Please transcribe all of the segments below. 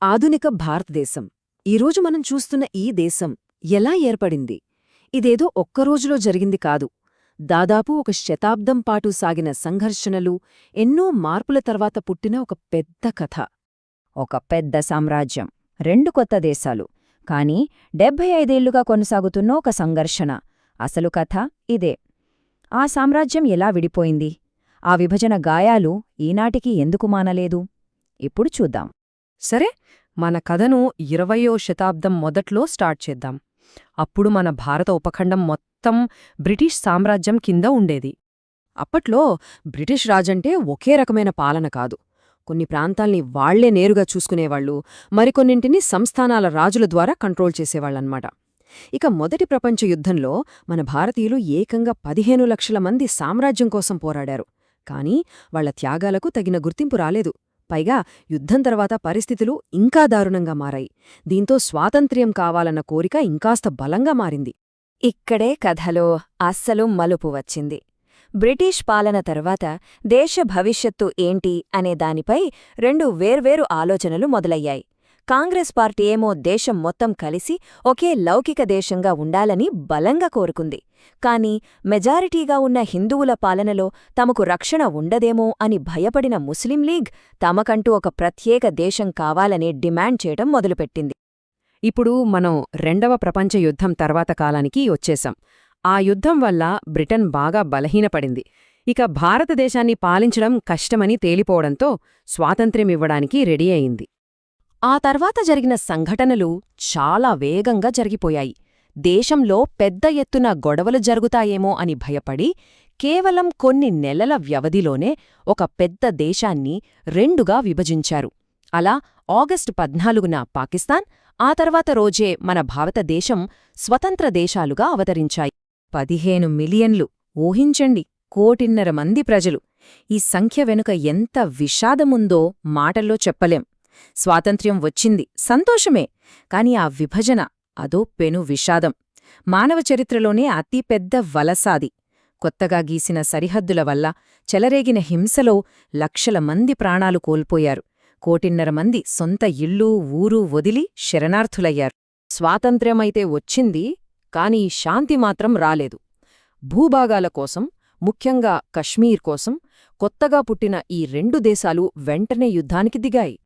ఆధునిక భారతదేశం ఈరోజు మనం చూస్తున్న ఈ దేశం ఎలా ఏర్పడింది? ఇదేదో ఒక్కరోజులో జరిగింది కాదు. దాదాపు ఒక శతాబ్దం పాటు సాగిన సంఘర్షణలు, ఎన్నో మార్పుల తర్వాత పుట్టిన ఒక పెద్ద కథ. ఒక పెద్ద సామ్రాజ్యం, 2 కొత్త దేశాలు, కానీ 75 ఏళ్లుగా కొనసాగుతున్న ఒక సంఘర్షణ. అసలు కథ ఇదే. ఆ సామ్రాజ్యం ఎలా విడిపోయింది? ఆ విభజన గాయాలు ఈనాటికి ఎందుకు మానలేదు? ఇప్పుడు చూద్దాం. సరే, మన కథను 20వ శతాబ్దం మొదట్లో స్టార్ట్ చేద్దాం. అప్పుడు మన భారత ఉపఖండం మొత్తం బ్రిటిష్ సామ్రాజ్యం కింద ఉండేది. అప్పట్లో బ్రిటిష్ రాజంటే ఒకే రకమైన పాలన కాదు. కొన్ని ప్రాంతాల్ని వాళ్లే నేరుగా చూసుకునేవాళ్లు, మరికొన్నింటిని సంస్థానాల రాజుల ద్వారా కంట్రోల్ చేసేవాళ్లన్నమాట. ఇక మొదటి ప్రపంచ యుద్ధంలో మన భారతీయులు ఏకంగా 15 లక్షల మంది సామ్రాజ్యం కోసం పోరాడారు. కానీ వాళ్ల త్యాగాలకు తగిన గుర్తింపు రాలేదు. పైగా యుద్ధం తర్వాత పరిస్థితులు ఇంకా దారుణంగా మారాయి. దీంతో స్వాతంత్ర్యం కావాలన్న కోరిక ఇంకాస్త బలంగా మారింది. ఇక్కడే కథలో అస్సలు మలుపు వచ్చింది. బ్రిటిష్ పాలన తర్వాత దేశ భవిష్యత్తు ఏంటి అనే దానిపై 2 వేర్వేరు ఆలోచనలు మొదలయ్యాయి. కాంగ్రెస్ పార్టీ ఏమో దేశం మొత్తం కలిసి ఒకే లౌకిక దేశంగా ఉండాలని బలంగా కోరుకుంది. కాని మెజారిటీగా ఉన్న హిందువుల పాలనలో తమకు రక్షణ ఉండదేమో అని భయపడిన ముస్లిం లీగ్ తమకంటూ ఒక ప్రత్యేక దేశం కావాలనే డిమాండ్ చేయడం మొదలుపెట్టింది. ఇప్పుడు మనం 2వ ప్రపంచ యుద్ధం తర్వాత కాలానికి వచ్చేశాం. ఆ యుద్ధం వల్ల బ్రిటన్ బాగా బలహీనపడింది. ఇక భారతదేశాన్ని పాలించడం కష్టమని తేలిపోవడంతో స్వాతంత్ర్యమివ్వడానికి రెడీ అయింది. ఆ తర్వాత జరిగిన సంఘటనలు చాలా వేగంగా జరిగిపోయాయి. దేశంలో పెద్ద ఎత్తున గొడవలు జరుగుతాయేమో అని భయపడి కేవలం కొన్ని నెలల వ్యవధిలోనే ఒక పెద్ద దేశాన్ని 2గా విభజించారు. అలా ఆగస్టు 14న పాకిస్తాన్, ఆ తర్వాత రోజే మన భారతదేశం స్వతంత్ర దేశాలుగా అవతరించాయి. 15 మిలియన్లు, ఊహించండి, 1.5 కోటి మంది ప్రజలు. ఈ సంఖ్య వెనుక ఎంత విషాదముందో మాటల్లో చెప్పలేం. స్వాతంత్ర్యం వచ్చింది, సంతోషమే, కాని ఆ విభజన అదో పెను విషాదం. మానవ చరిత్రలోనే అతిపెద్ద వలసాది. కొత్తగా గీసిన సరిహద్దుల వల్ల చెలరేగిన హింసలో లక్షల మంది ప్రాణాలు కోల్పోయారు. 1.5 కోటి మంది సొంత ఇళ్ళూ ఊరూ వదిలి శరణార్థులయ్యారు. స్వాతంత్ర్యమైతే వచ్చింది, కాని శాంతి మాత్రం రాలేదు. భూభాగాల కోసం, ముఖ్యంగా కశ్మీర్ కోసం కొత్తగా పుట్టిన ఈ 2 దేశాలు వెంటనే యుద్ధానికి దిగాయి.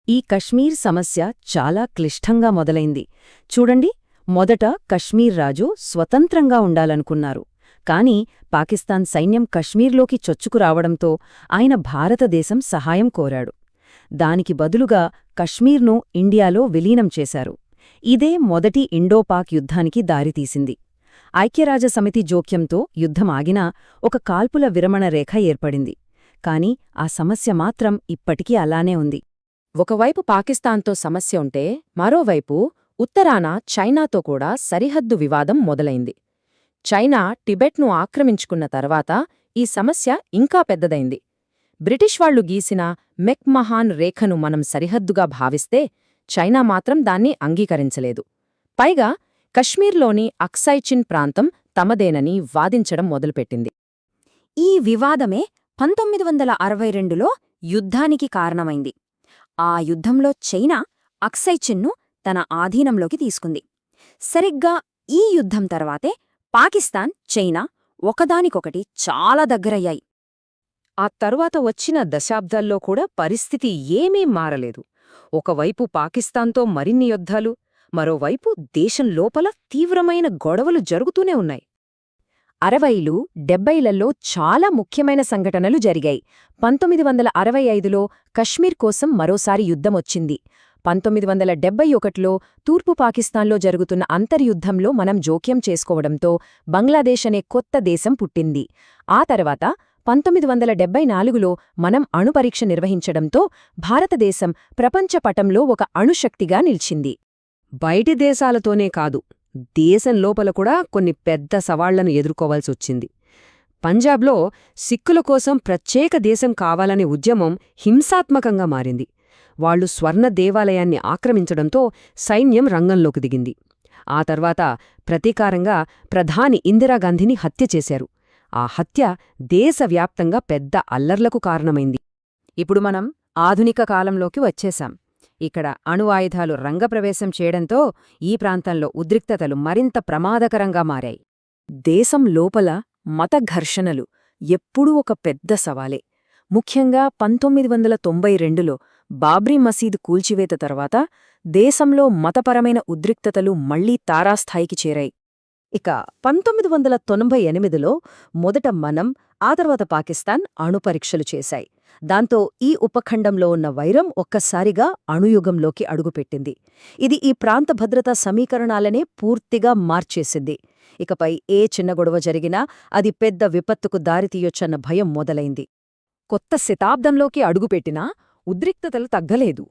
ఈ కశ్మీర్ సమస్య చాలా క్లిష్టంగా మొదలైంది. చూడండి, మొదట కశ్మీర్ రాజు స్వతంత్రంగా ఉండాలనుకున్నారు. కాని పాకిస్తాన్ సైన్యం కశ్మీర్లోకి చొచ్చుకురావడంతో ఆయన భారతదేశం సహాయం కోరాడు. దానికి బదులుగా కశ్మీర్ను ఇండియాలో విలీనం చేశారు. ఇదే మొదటి ఇండోపాక్ యుద్ధానికి దారితీసింది. ఐక్యరాజ్యసమితి జోక్యంతో యుద్ధం ఆగినా ఒక కాల్పుల విరమణ రేఖ ఏర్పడింది. కాని ఆ సమస్య మాత్రం ఇప్పటికీ అలానే ఉంది. ఒకవైపు పాకిస్తాన్తో సమస్య ఉంటే, మరోవైపు ఉత్తరాన చైనాతో కూడా సరిహద్దు వివాదం మొదలైంది. చైనా టిబెట్ను ఆక్రమించుకున్న తర్వాత ఈ సమస్య ఇంకా పెద్దదైంది. బ్రిటిష్ వాళ్లు గీసిన మెక్మహాన్ రేఖను మనం సరిహద్దుగా భావిస్తే, చైనా మాత్రం దాన్ని అంగీకరించలేదు. పైగా కశ్మీర్లోని అక్సైచిన్ ప్రాంతం తమదేనని వాదించడం మొదలుపెట్టింది. ఈ వివాదమే 1962లో యుద్ధానికి కారణమైంది. ఆ యుద్ధంలో చైనా అక్సైచిన్ను తన ఆధీనంలోకి తీసుకుంది. సరిగ్గా ఈ యుద్ధం తర్వాతే పాకిస్తాన్, చైనా ఒకదానికొకటి చాలా దగ్గరయ్యాయి. ఆ తరువాత వచ్చిన దశాబ్దాల్లో కూడా పరిస్థితి ఏమీ మారలేదు. ఒకవైపు పాకిస్తాన్తో మరిన్ని యుద్ధాలు, మరోవైపు దేశం లోపల తీవ్రమైన గొడవలు జరుగుతూనే ఉన్నాయి. 60లు, 70లలో చాలా ముఖ్యమైన సంఘటనలు జరిగాయి. 1965లో కశ్మీర్ కోసం మరోసారి యుద్ధమొచ్చింది. 1971లో తూర్పు పాకిస్తాన్లో జరుగుతున్న అంతర్యుద్ధంలో మనం జోక్యం చేసుకోవడంతో బంగ్లాదేశ్ అనే కొత్త దేశం పుట్టింది. ఆ తర్వాత 1974లో మనం అణుపరీక్ష నిర్వహించడంతో భారతదేశం ప్రపంచ పటంలో ఒక అణుశక్తిగా నిలిచింది. బయటి దేశాలతోనే కాదు, దేశం లోపల కూడా కొన్ని పెద్ద సవాళ్లను ఎదుర్కోవాల్సొచ్చింది. పంజాబ్లో సిక్కుల కోసం ప్రత్యేక దేశం కావాలనే ఉద్యమం హింసాత్మకంగా మారింది. వాళ్లు స్వర్ణ దేవాలయాన్ని ఆక్రమించడంతో సైన్యం రంగంలోకి దిగింది. ఆ తర్వాత ప్రతీకారంగా ప్రధాని ఇందిరాగాంధీని హత్య చేశారు. ఆ హత్య దేశవ్యాప్తంగా పెద్ద అల్లర్లకు కారణమైంది. ఇప్పుడు మనం ఆధునిక కాలంలోకి వచ్చేశాం. ఇక్కడ అణు ఆయుధాలు రంగప్రవేశం చేయడంతో ఈ ప్రాంతంలో ఉద్రిక్తతలు మరింత ప్రమాదకరంగా మారాయి. దేశం లోపల మత ఘర్షణలు ఎప్పుడూ ఒక పెద్ద సవాలే. ముఖ్యంగా 1992లో బాబ్రీ మసీదు కూల్చివేత తర్వాత దేశంలో మతపరమైన ఉద్రిక్తతలు మళ్లీ తారాస్థాయికి చేరాయి. ఇక 1998లో మొదట మనం, ఆ తర్వాత పాకిస్తాన్ అణుపరీక్షలు చేశాయి. దాంతో ఈ ఉపఖండంలో ఉన్న వైరం ఒక్కసారిగా అణుయుగంలోకి అడుగుపెట్టింది. ఇది ఈ ప్రాంత భద్రతా సమీకరణాలనే పూర్తిగా మార్చేసింది. ఇకపై ఏ చిన్న గొడవ జరిగినా అది పెద్ద విపత్తుకు దారితీయొచ్చన్న భయం మొదలైంది. కొత్త శతాబ్దంలోకి అడుగుపెట్టినా ఉద్రిక్తతలు తగ్గలేదు.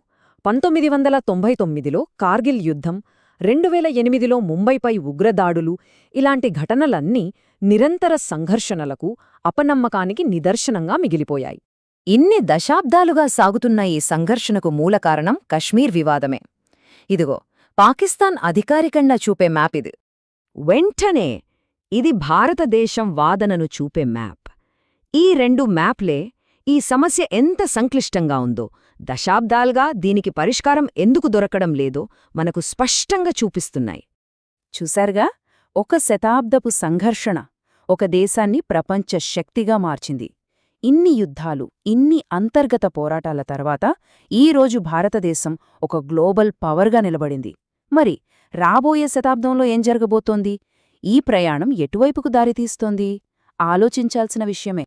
1999లో కార్గిల్ యుద్ధం, 2008లో ముంబైపై ఉగ్రదాడులు, ఇలాంటి ఘటనలన్నీ నిరంతర సంఘర్షణలకు, అపనమ్మకానికి నిదర్శనంగా మిగిలిపోయాయి. ఇన్ని దశాబ్దాలుగా సాగుతున్న ఈ సంఘర్షణకు మూల కారణం కశ్మీర్ వివాదమే. ఇదిగో పాకిస్తాన్ అధికారికంగా చూపే మ్యాప్ ఇది. వెంటనే ఇది భారతదేశం వాదనను చూపే మ్యాప్. ఈ రెండు మ్యాప్లే ఈ సమస్య ఎంత సంక్లిష్టంగా ఉందో, దశాబ్దాలుగా దీనికి పరిష్కారం ఎందుకు దొరకడం లేదో మనకు స్పష్టంగా చూపిస్తున్నాయి. చూశారుగా, ఒక శతాబ్దపు సంఘర్షణ ఒక దేశాన్ని ప్రపంచ శక్తిగా మార్చింది. ఇన్ని యుద్ధాలు, ఇన్ని అంతర్గత పోరాటాల తర్వాత ఈరోజు భారతదేశం ఒక గ్లోబల్ పవర్గా నిలబడింది. మరి రాబోయే శతాబ్దంలో ఏం జరగబోతోంది? ఈ ప్రయాణం ఎటువైపుకు దారితీస్తోంది? ఆలోచించాల్సిన విషయమే.